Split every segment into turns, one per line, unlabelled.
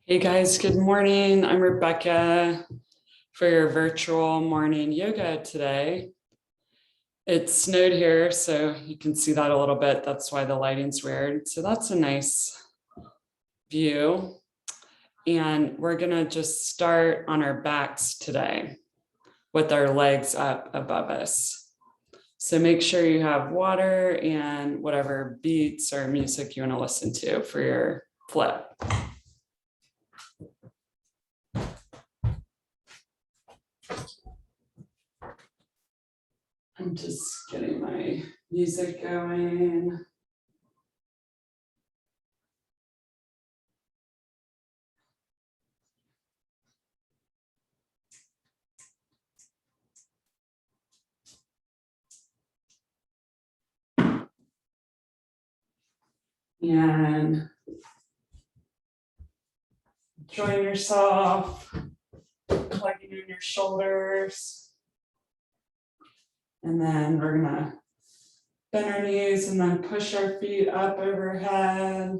Hey guys, good morning. I'm Rebecca for your virtual morning yoga today. It snowed here, so you can see that a little bit. That's why the lighting's weird. So that's a nice view. And we're gonna just start on our backs today with our legs up above us. So make sure you have water and whatever beats or music you want to listen to for your flip. I'm just getting my music going. And join yourself, plugging in your shoulders. And then we're gonna bend our knees and then push our feet up overhead.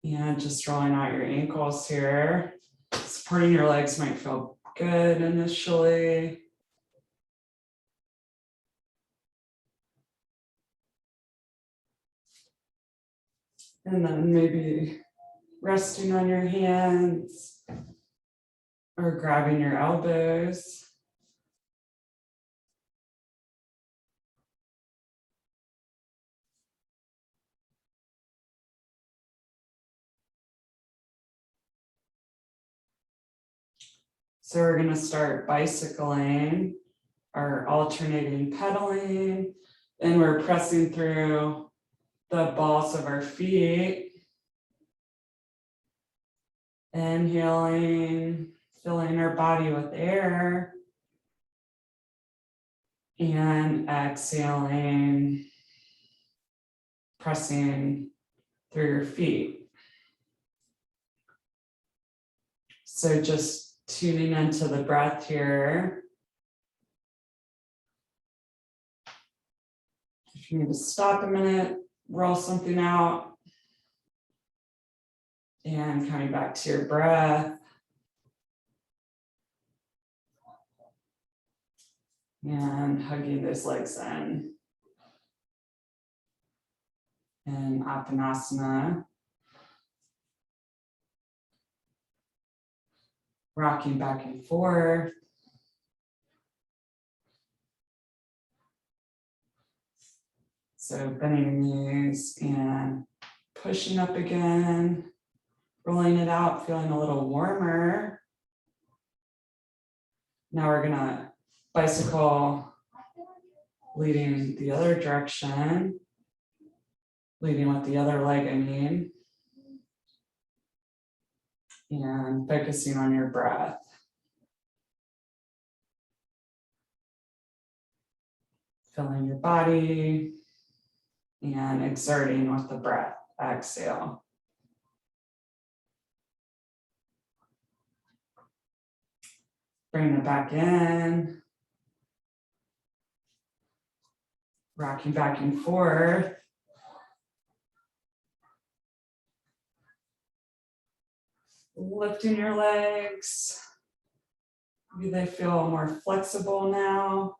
And just rolling out your ankles here. Supporting your legs might feel good initially. And then maybe resting on your hands or grabbing your elbows. So we're going to start bicycling or alternating pedaling, and we're pressing through the balls of our feet. Inhaling, filling our body with air, and exhaling, pressing through your feet. So just tuning into the breath here. If you need to stop a minute, roll something out, and coming back to your breath. And hugging those legs in. And Apanasana. Rocking back and forth. So bending your knees and pushing up again, rolling it out, feeling a little warmer. Now we're gonna bicycle, leading the other direction, leading with the other leg, and focusing on your breath. Filling your body and exerting with the breath. Exhale. Bring it back in. Rocking back and forth. Lifting your legs. Maybe they feel more flexible now.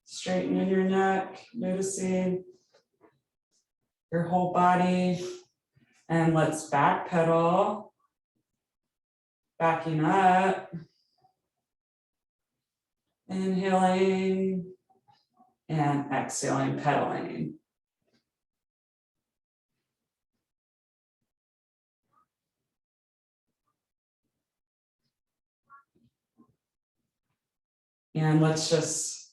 Straightening your neck, noticing your whole body. And let's back pedal. Backing up. Inhaling and exhaling, pedaling. And let's just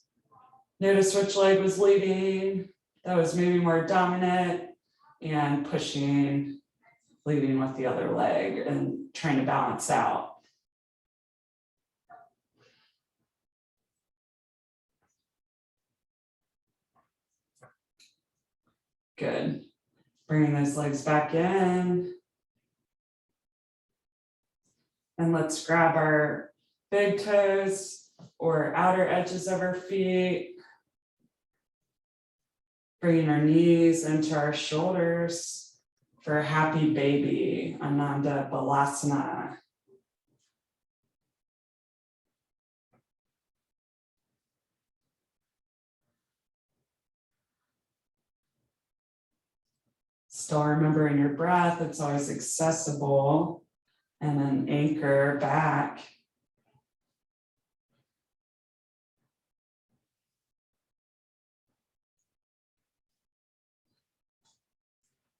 notice which leg was leading. That was maybe more dominant, and pushing, leading with the other leg and trying to balance out. Good. Bringing those legs back in. And let's grab our big toes or outer edges of our feet. Bringing our knees into our shoulders, for happy baby, Ananda Balasana. Still remembering your breath, it's always accessible, and then anchor back.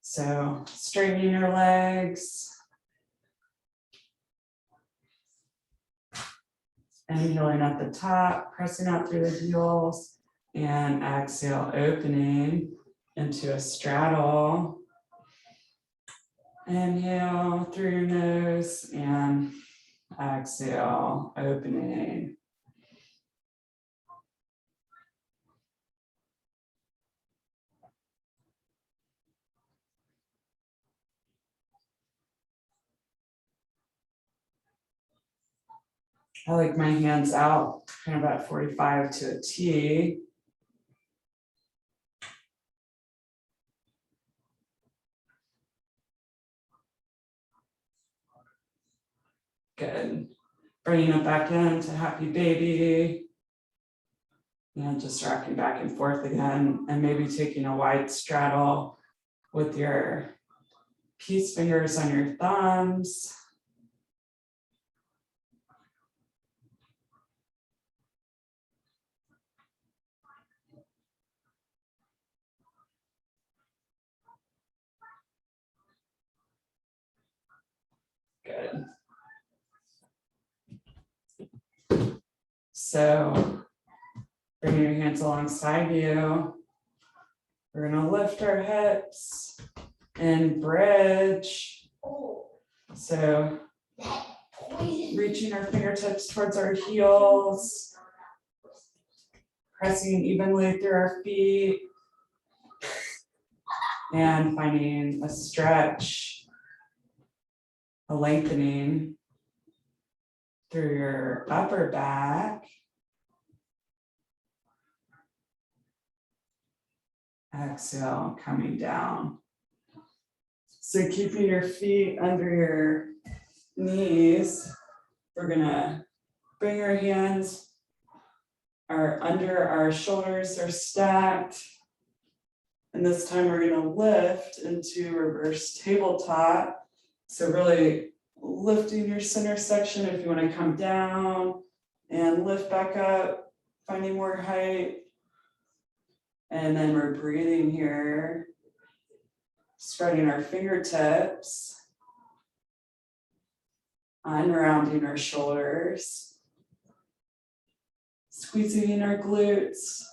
So straightening your legs. Inhaling at the top, pressing out through the heels, and exhale, opening into a straddle. Inhale through your nose and exhale, opening. I like my hands out kind of at 45 to a T. Good. Bringing it back into happy baby. And just rocking back and forth again, and maybe taking a wide straddle with your peace fingers on your thumbs. Good. So bring your hands alongside you. We're gonna lift our hips and bridge. So reaching our fingertips towards our heels, pressing evenly through our feet, and finding a stretch, a lengthening through your upper back. Exhale, coming down. So keeping your feet under your knees, we're gonna bring our hands under our shoulders are stacked. And this time we're gonna lift into reverse tabletop. So really lifting your center section if you wanna come down and lift back up, finding more height. And then we're breathing here, spreading our fingertips, unrounding our shoulders, squeezing in our glutes,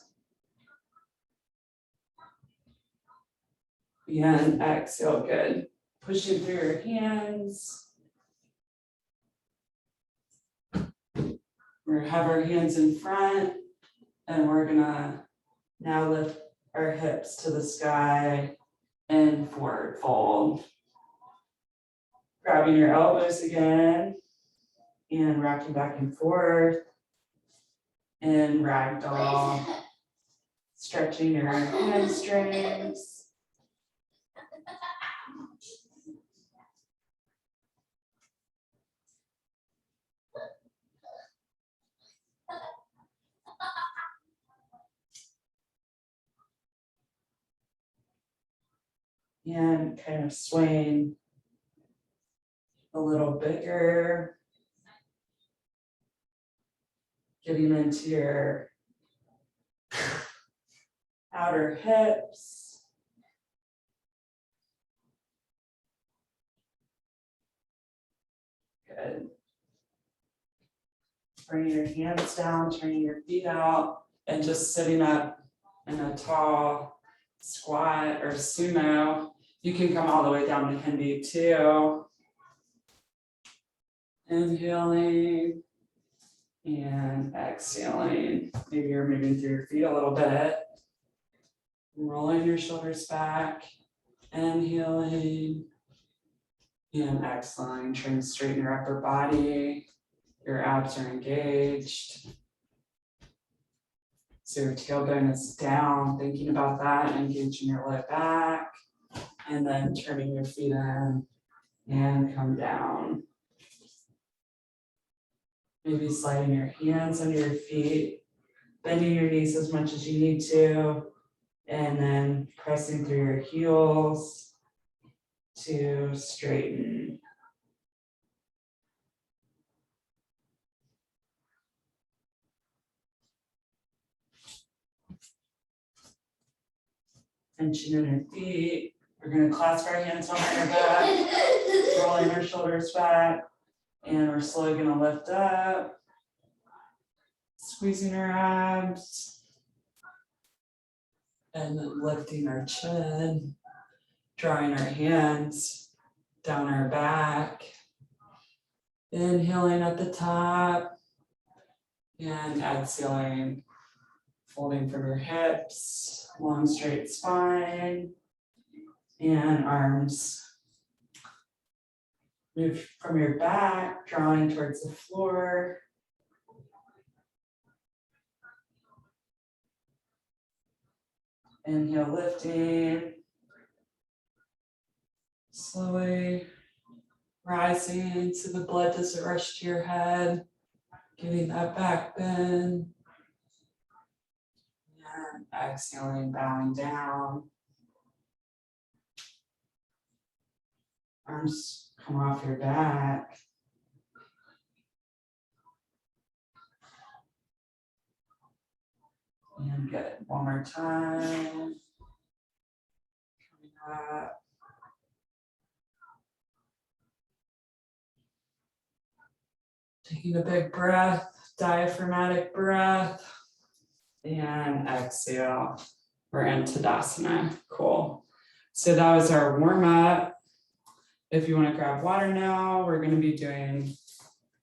and exhale, good. Pushing through your hands. We're gonna have our hands in front, and we're gonna now lift our hips to the sky and forward fold. Grabbing your elbows again and rocking back and forth. And ragdoll. Stretching your hamstrings. And kind of swaying a little bigger, getting into your outer hips. Good. Bringing your hands down, turning your feet out, and just sitting up in a tall squat or sumo. You can come all the way down to Hindi too. Inhaling and exhaling. Maybe you're moving through your feet a little bit. Rolling your shoulders back. Inhaling and exhaling. Trying to straighten your upper body. Your abs are engaged. So your tailbone is down. Thinking about that, engaging your low back. And then turning your feet in and come down. Maybe sliding your hands under your feet, bending your knees as much as you need to, and then pressing through your heels to straighten. Tension in your feet. We're going to clasp our hands behind our back, rolling our shoulders back, and we're slowly going to lift up, squeezing our abs, and then lifting our chin, drawing our hands down our back, inhaling at the top, and exhaling, folding from your hips, long straight spine, and arms move from your back, drawing towards the floor. Inhale, lifting. Slowly rising so the blood doesn't rush to your head, getting that back bend. And exhaling, bowing down. Arms come off your back. And good. One more time. Coming up. Taking a big breath, diaphragmatic breath. And exhale. We're in Tadasana. Cool. So that was our warm up. If you want to grab water now, we're going to be doing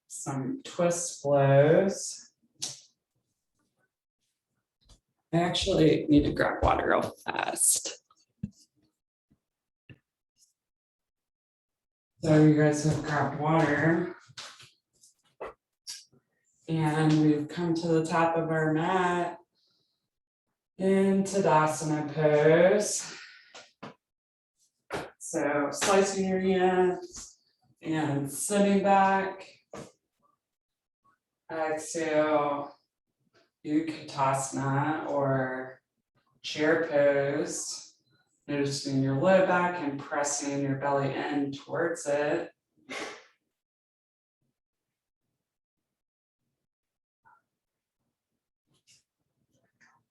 some twist flows. I actually need to grab water real fast. So you guys have grabbed water. And we've come to the top of our mat in Tadasana pose. So slicing your hands and sitting back. Exhale, Utkatasana or chair pose. Noticing your low back and pressing your belly in towards it.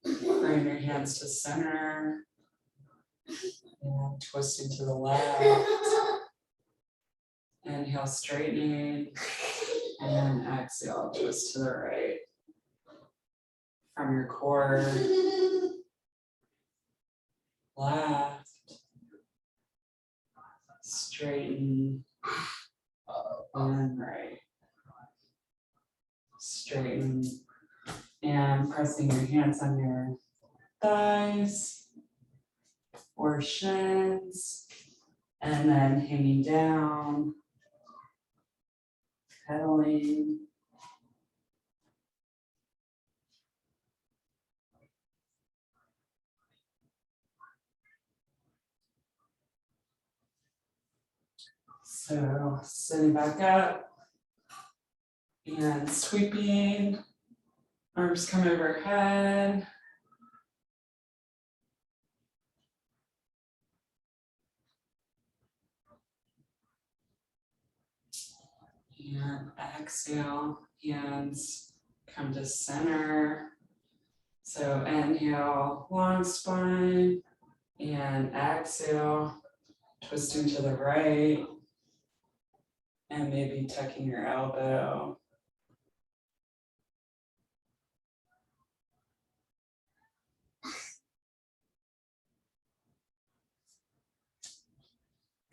Bring your hands to center and twisting to the left. Inhale, straightening, and exhale, twist to the right. From your core, left, straighten, and right. Straighten, and pressing your hands on your thighs or shins, and then hanging down, pedaling. So sitting back up and sweeping, arms come overhead. And exhale, hands come to center. So inhale, long spine, and exhale, twisting to the right, and maybe tucking your elbow.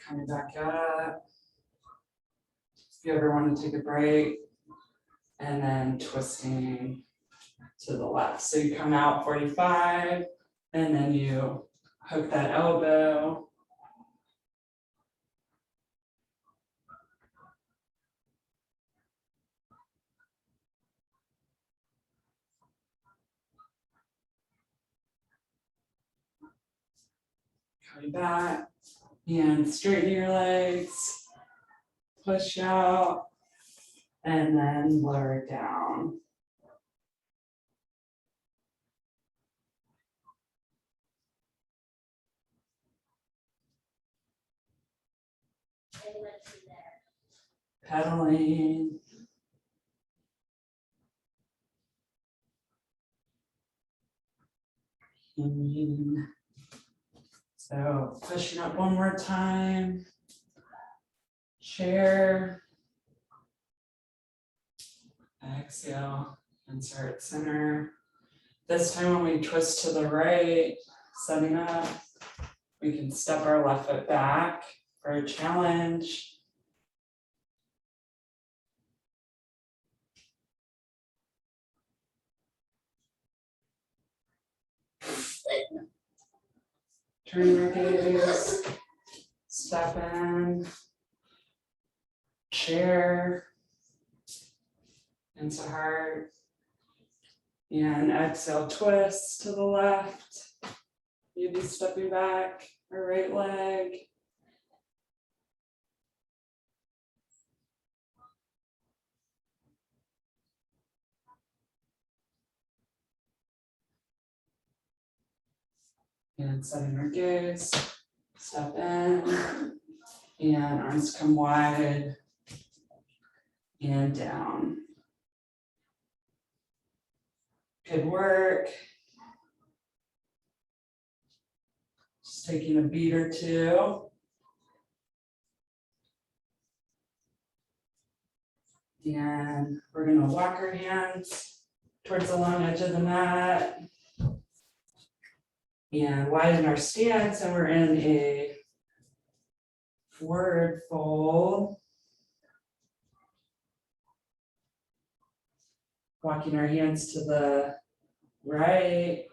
Coming back up. If you ever want to take a break, and then twisting to the left. So you come out 45, and then you hook that elbow. Coming back, And straighten your legs, push out, and then lower down. Pedaling. So pushing up one more time. Chair. Exhale, insert center. This time when we twist to the right, setting up, we can step our left foot back for a challenge. Turn your gaze, step in, chair, into heart, and exhale, twist to the left, maybe stepping back, or right leg. And setting our gaze, step in, and arms come wide, and down. Good work. Just taking a beat or two. And we're gonna walk our hands towards the long edge of the mat. And widen our stance, and we're in a forward fold. Walking our hands to the right.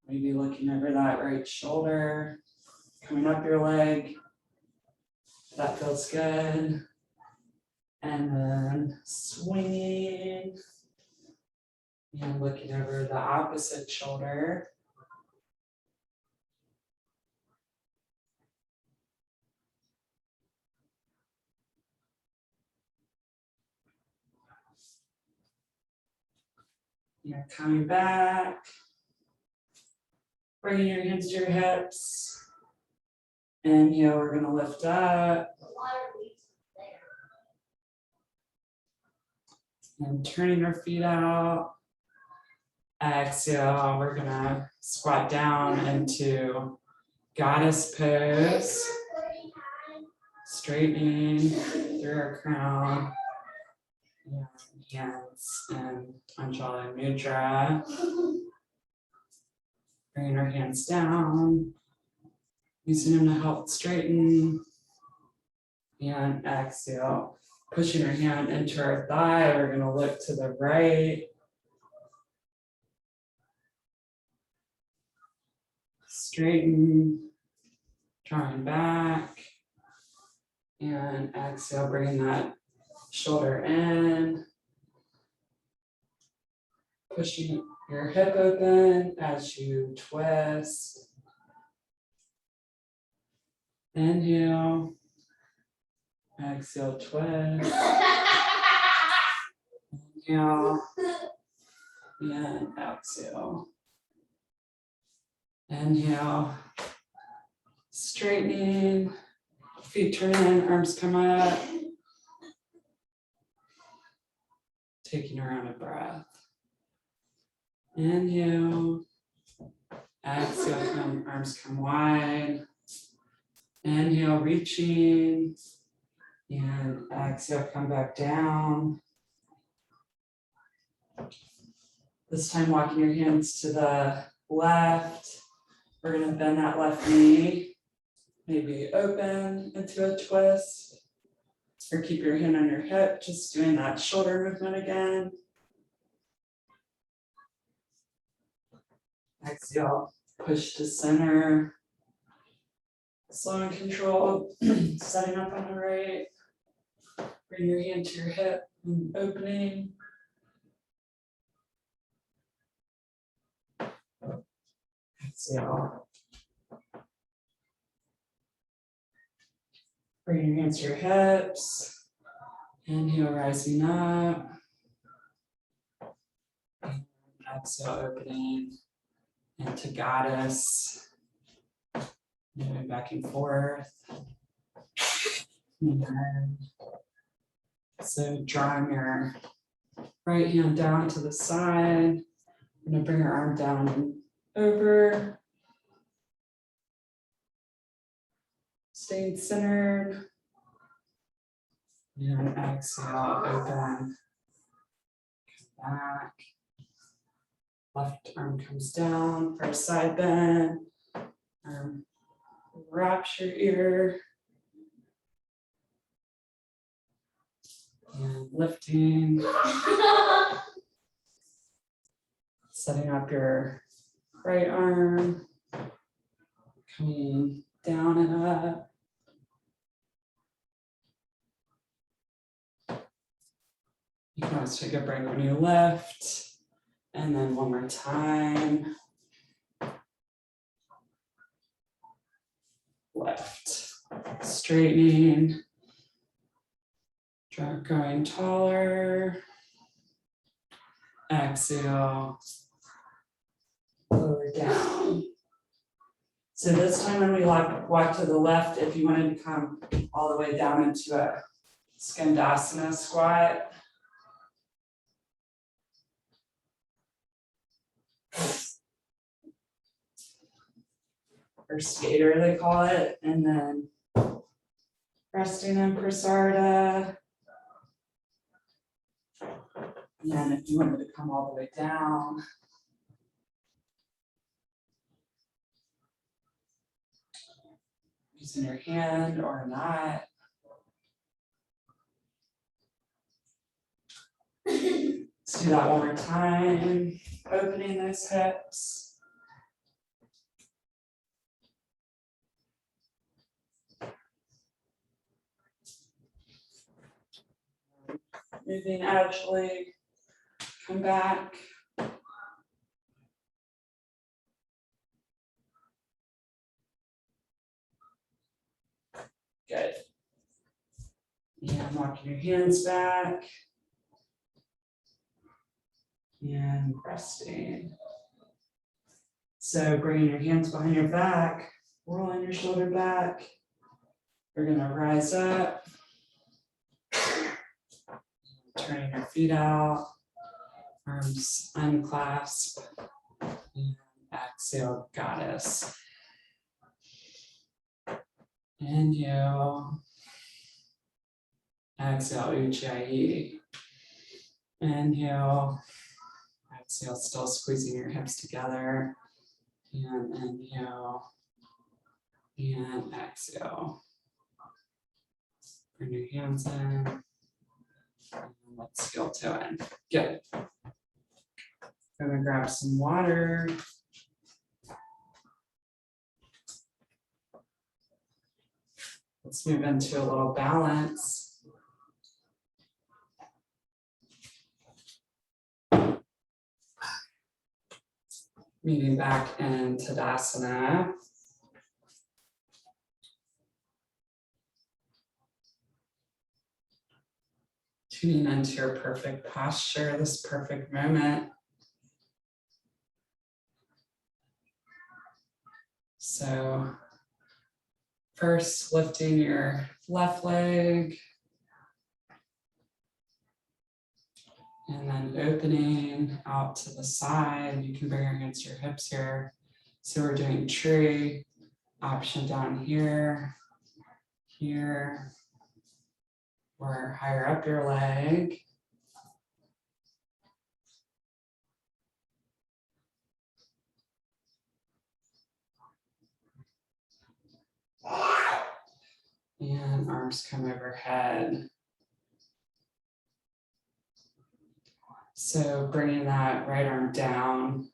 Maybe looking over that right shoulder, coming up your leg. That feels good. And then swinging. And looking over the opposite shoulder. Yeah, coming back. Bringing your hands to your hips. Inhale, we're gonna lift up. And turning our feet out. Exhale, we're gonna squat down into goddess pose. Straightening through our crown. And hands and Anjali Mudra. Bringing our hands down. Using them to help straighten. And exhale. Pushing our hand into our thigh. We're gonna look to the right. Straighten, drawing back, and exhale, bringing that shoulder in, pushing your hip open as you twist. Inhale, exhale, twist. Inhale, and exhale. Inhale, straightening, feet turn in, arms come up. Taking a round of breath. Inhale, exhale, arms come wide. Inhale, reaching, and exhale, come back down. This time walking your hands to the left. We're gonna bend that left knee, maybe open into a twist, or keep your hand on your hip, just doing that shoulder movement again. Exhale, push to center. Slow and controlled, setting up on the right. Bring your hand to your hip and opening. exhale. Bring your hands to your hips. Inhale, rising up. Exhale, opening into goddess. Moving back and forth. And then, so drawing your right hand down to the side. I'm going to bring your arm down and over. Staying centered. And exhale, open. Come back. Left arm comes down for a side bend. Wraps your ear. And lifting. Setting up your right arm. Coming down and up. You can always take a break when you lift. And then one more time. Lift. Straightening. Going taller. Exhale. Lower down. So this time when we walk to the left, if you wanted to come all the way down into a Skandasana squat. Or skater, they call it. And then resting in Prasarta. And then if you wanted to come all the way down. Using your hand or not. Let's do that one more time. Opening those hips. Moving actually, come back. Good. And walking your hands back. And resting. So bringing your hands behind your back, rolling your shoulder back. We're gonna rise up. Turning your feet out, arms unclasp, and exhale, goddess. Inhale, exhale, Ujjayi. Inhale, exhale, still squeezing your hips together. And inhale, and exhale. Bring your hands in. Let's heel toe in. Good. I'm gonna grab some water. Let's move into a little balance. Moving back in Tadasana. Tuning into your perfect posture, this perfect moment. So first, lifting your left leg. And then opening out to the side. You can bring your hands to your hips here. So we're doing tree, option down here, here, or higher up your leg. And arms come overhead. So bringing that right arm down.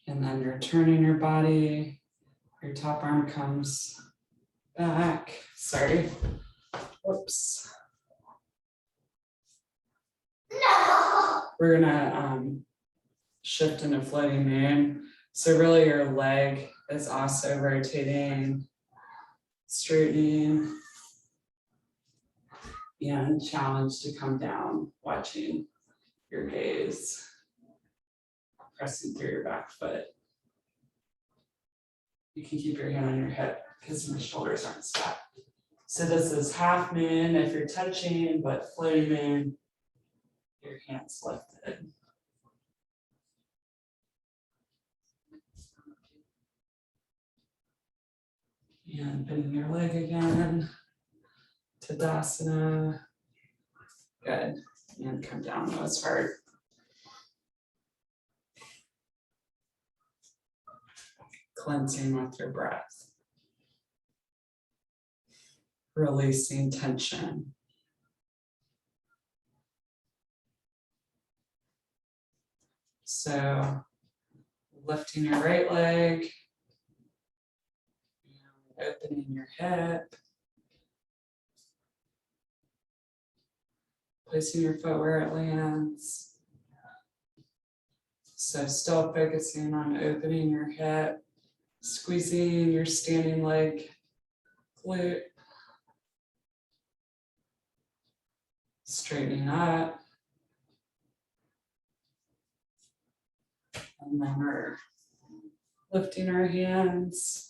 And then you're turning your body. Your top arm comes back. Sorry. Whoops. No. We're gonna shift into floating moon. So really your leg is also rotating, straightening, and challenge to come down, watching your gaze, pressing through your back foot. You can keep your hand on your hip because my shoulders aren't stacked. So this is half moon if you're touching, but floating moon, your hands lifted. And bending your leg again, Tadasana. Good, and come down, that was hard. Cleansing with your breath. Releasing tension. So lifting your right leg, and opening your hip, placing your foot where it lands. So still focusing on opening your hip, squeezing your standing leg glute, straightening up. And then we're lifting our hands.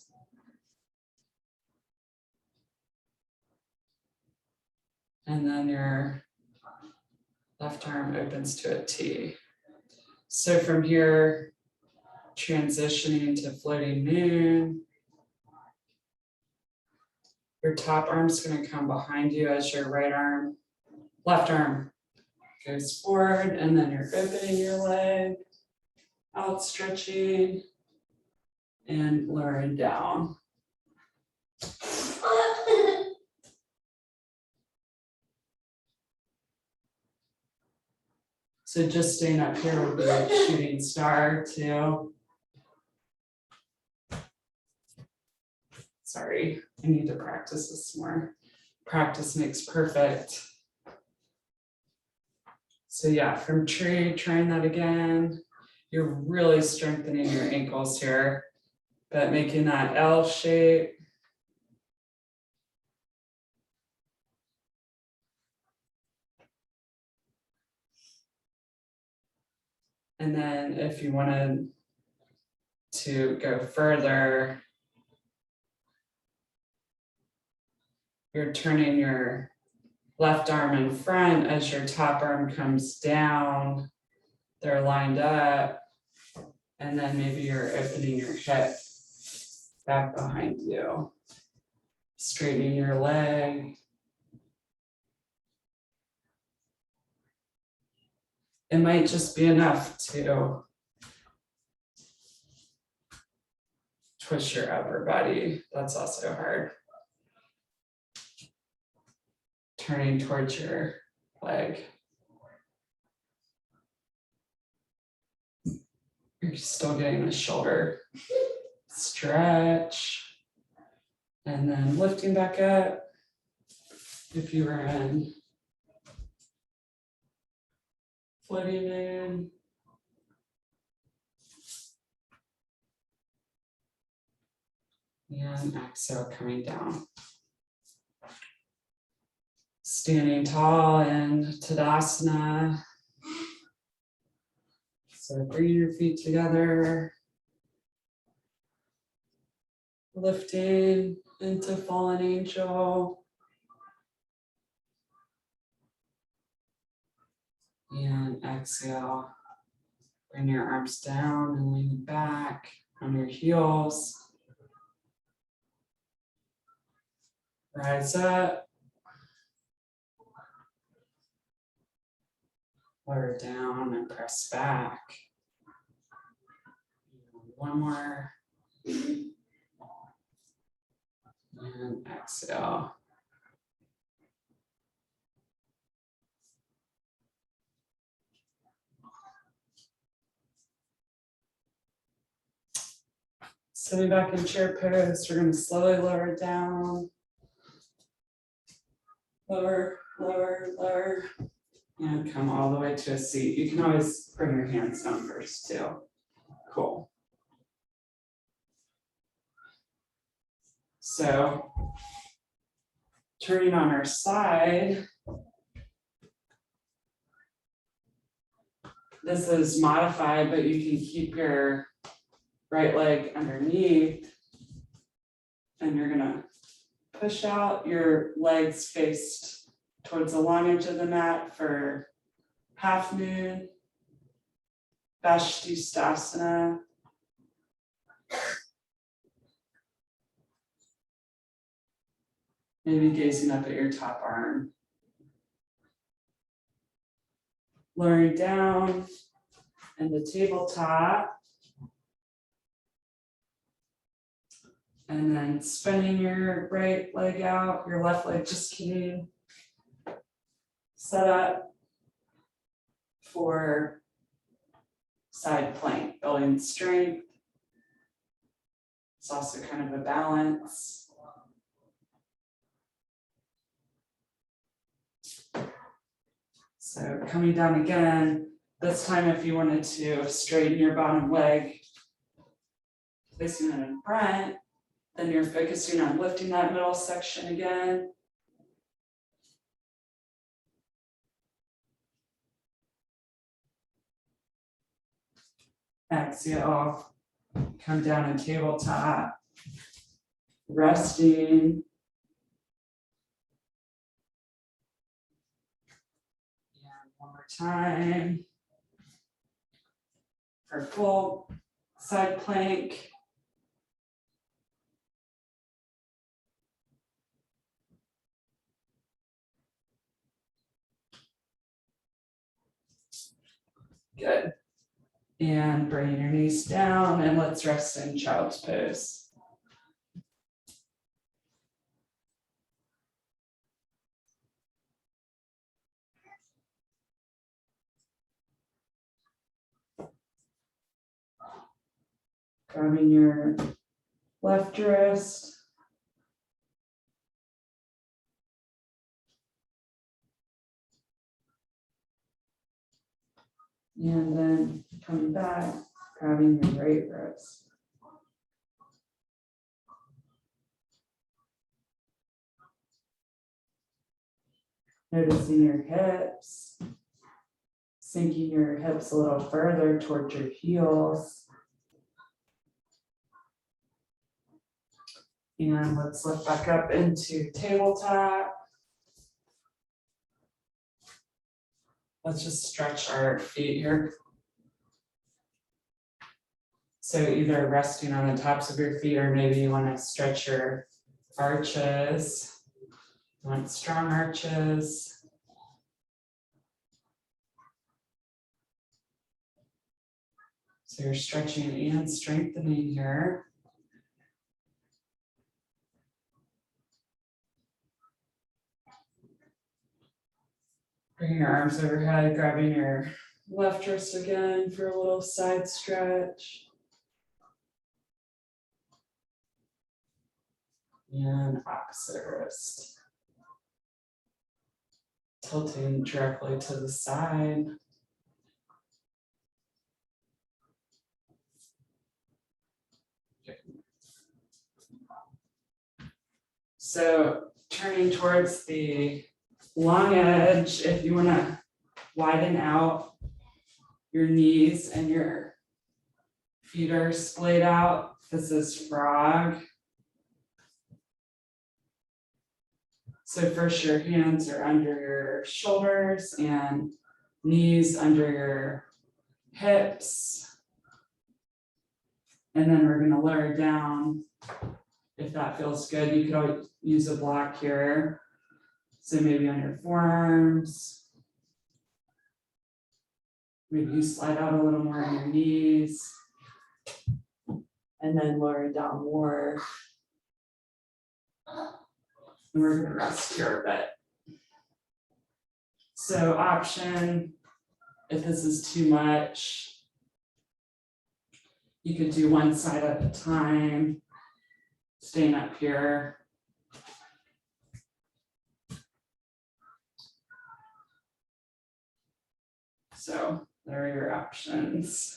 And then your left arm opens to a T. So from here, transitioning to floating moon. Your top arm's going to come behind you as your left arm goes forward, and then you're opening your leg, out stretching, and lowering down. So just staying up here would be like shooting star too. Sorry, I need to practice this more. Practice makes perfect. So yeah, from tree, trying that again. You're really strengthening your ankles here, but making that L shape. And then if you wanted to go further, you're turning your left arm in front as your top arm comes down. They're lined up. And then maybe you're opening your hip back behind you. Straightening your leg. It might just be enough to twist your upper body. That's also hard. Turning towards your leg. You're still getting the shoulder stretch. And then lifting back up. If you were in floating in. And exhale, coming down. Standing tall in Tadasana. So bring your feet together. Lifting into fallen angel. And exhale. Bring your arms down and lean back on your heels. Rise up. Lower down and press back. One more. And exhale. Sitting back in chair pose, we're going to slowly lower it down. Lower, lower, lower. And come all the way to a seat. You can always bring your hands down first too. Cool. So turning on our side, this is modified, but you can keep your right leg underneath and you're gonna push out your legs faced towards the long edge of the mat for half moon, Vashisthasana. Maybe gazing up at your top arm. Lowering down into tabletop. And then spinning your right leg out, your left leg just keeping set up for side plank, building strength. It's also kind of a balance. So coming down again, this time if you wanted to straighten your bottom leg, placing it in front, then you're focusing on lifting that middle section again. Exhale, come down to tabletop, resting. And one more time. For full side plank. Good. And bring your knees down and let's rest in child's pose. Grabbing your left wrist. And then coming back, grabbing your right wrist. Noticing your hips, sinking your hips a little further towards your heels. And let's lift back up into tabletop. Let's just stretch our feet here. So either resting on the tops of your feet or maybe you want to stretch your arches. You want strong arches. So you're stretching and strengthening here. Bring your arms overhead, grabbing your left wrist again for a little side stretch. And opposite wrist. Tilting directly to the side. So turning towards the long edge, if you want to widen out your knees and your feet are splayed out, this is frog. So first your hands are under your shoulders and knees under your hips. And then we're going to lower down if that feels good. You could always use a block here. So maybe on your forearms. Maybe you slide out a little more on your knees. And then lower down more. And we're going to rest here a bit. So option, if this is too much, you could do one side at a time, staying up here. So there are your options.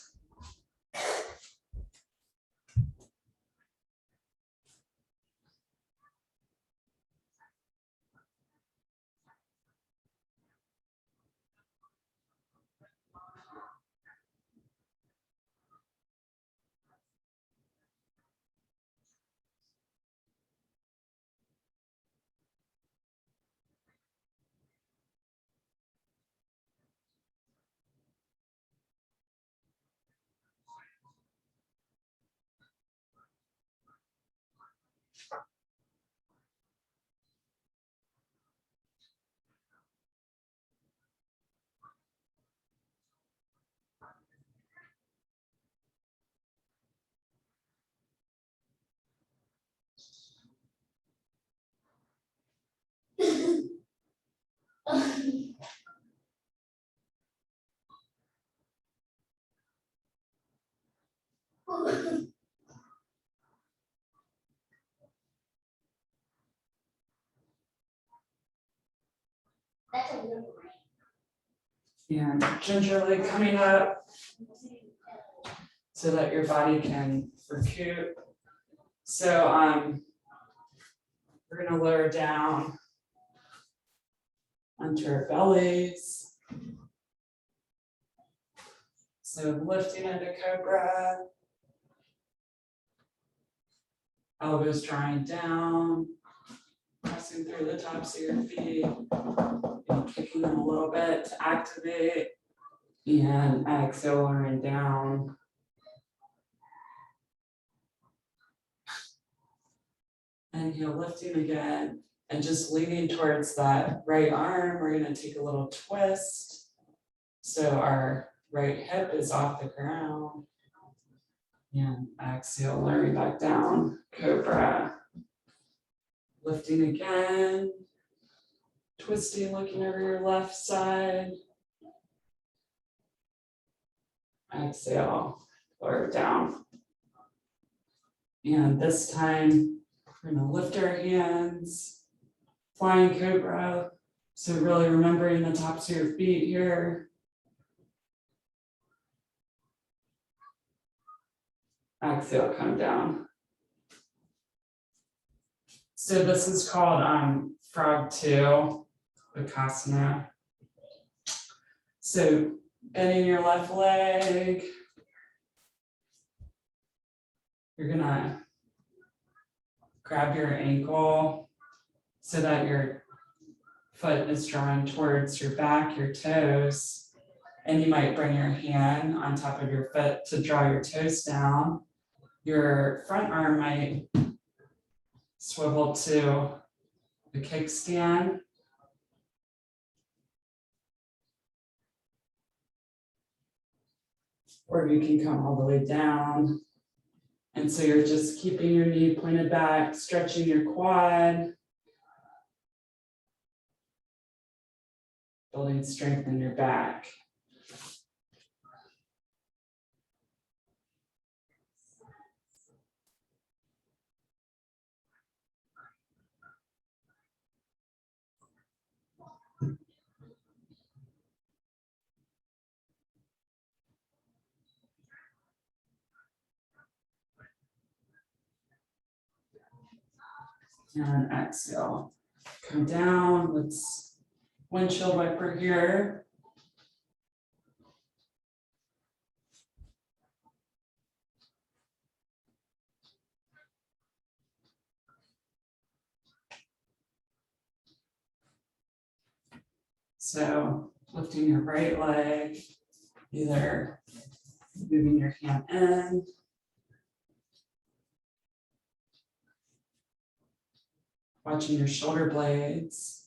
And gingerly coming up so that your body can recoup. So we're gonna lower down onto our bellies. So lifting into cobra. Elbows drawing down, pressing through the tops of your feet, and kicking them a little bit to activate. And exhale, lowering down. Inhale, lifting again, and just leaning towards that right arm. We're going to take a little twist. So our right hip is off the ground. And exhale, lowering back down, cobra. Lifting again, twisting, looking over your left side. Exhale, lower down. And this time, we're going to lift our hands, flying cobra. So really remembering the tops of your feet here. Exhale, come down. So this is called frog 2, Bakasana. So bending your left leg. You're gonna grab your ankle so that your foot is drawing towards your back, your toes. And you might bring your hand on top of your foot to draw your toes down. Your front arm might swivel to the kickstand. Or you can come all the way down. And so you're just keeping your knee pointed back, stretching your quad, building strength in your back. And exhale, come down. Let's windshield wiper here. So lifting your right leg, either moving your hand in, watching your shoulder blades.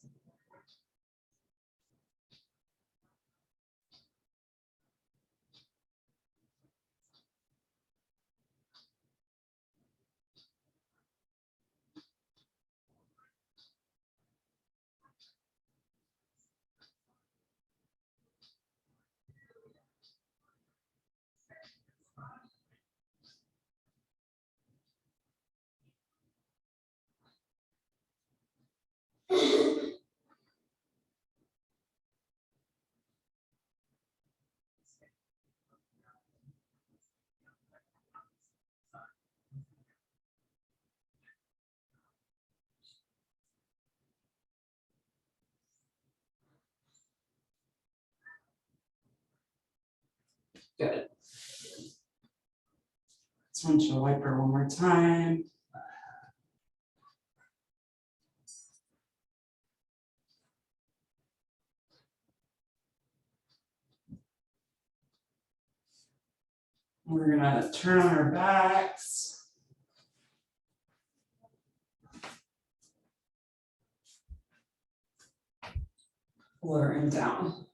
This windshield wiper one more time. We're gonna turn on our backs. Lowering down.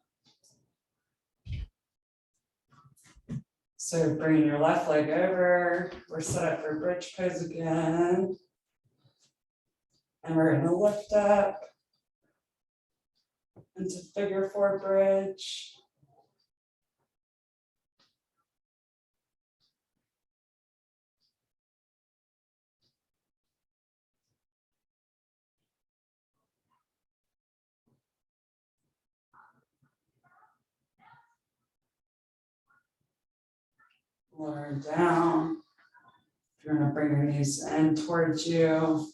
So bring your left leg over. We're set up for bridge pose again. And we're gonna lift up into figure four bridge. Lower down. You're gonna bring your knees in towards you.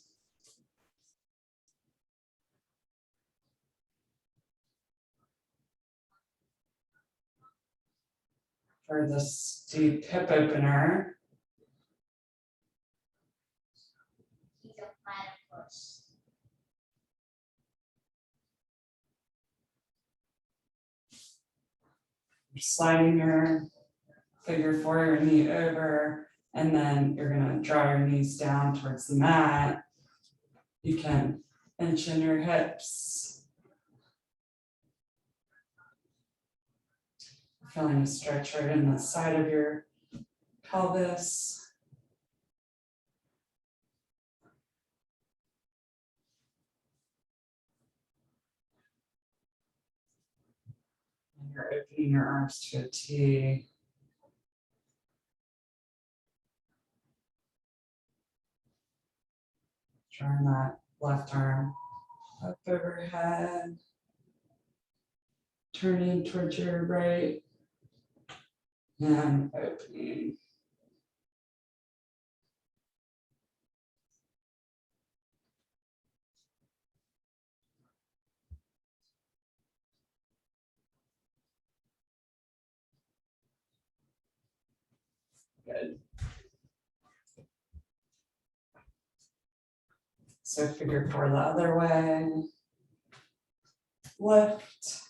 For this deep hip opener. You're sliding your figure four, your knee over, and then you're gonna draw your knees down towards the mat. You can inch in your hips. Feeling a stretch right in the side of your pelvis. And you're opening your arms to a T. Drawing that left arm up overhead. Turning towards your right. And opening. Good. So figure four the other way. Lift.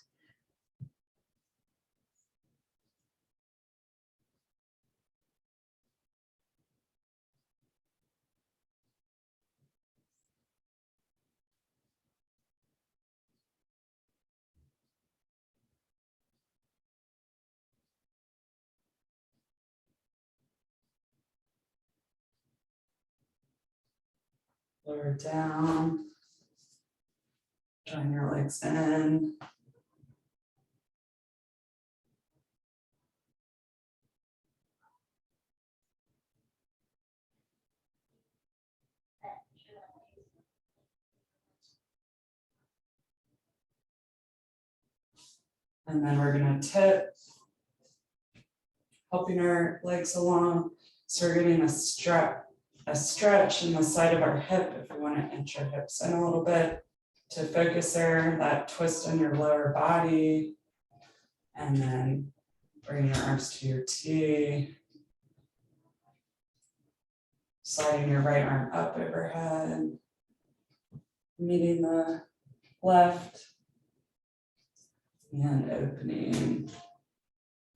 Lower down. Drawing your legs in. And then we're gonna tip, helping our legs along. So we're getting a stretch in the side of our hip if we want to inch our hips in a little bit to focus there, that twist in your lower body. And then bring your arms to your T. Sliding your right arm up overhead. Meeting the left. And opening,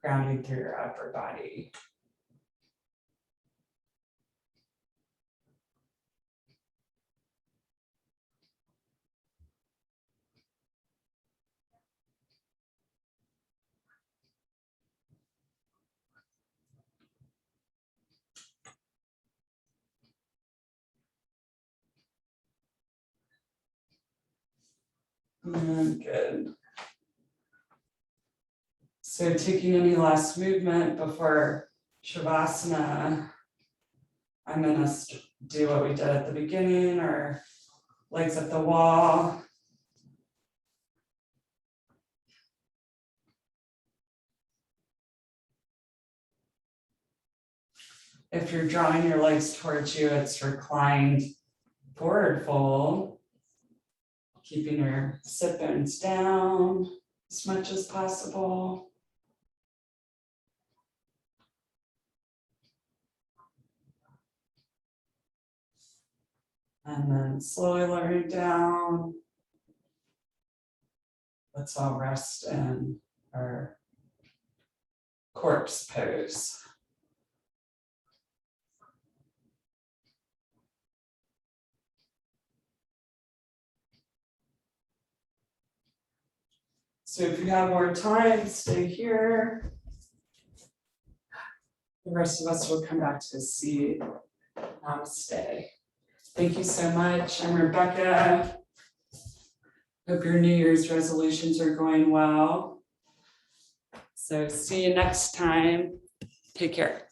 grounding through your upper body. And good. So taking any last movement before Shavasana, I'm gonna do what we did at the beginning, or legs at the wall. If you're drawing your legs towards you, it's reclined forward fold. Keeping your sit bones down as much as possible. And then slowly lowering down. Let's all rest in our corpse pose. So if you have more time, stay here. The rest of us will come back to a seat. Namaste. Thank you so much. I'm Rebecca. Hope your New Year's resolutions are going well. So see you next time. Take care.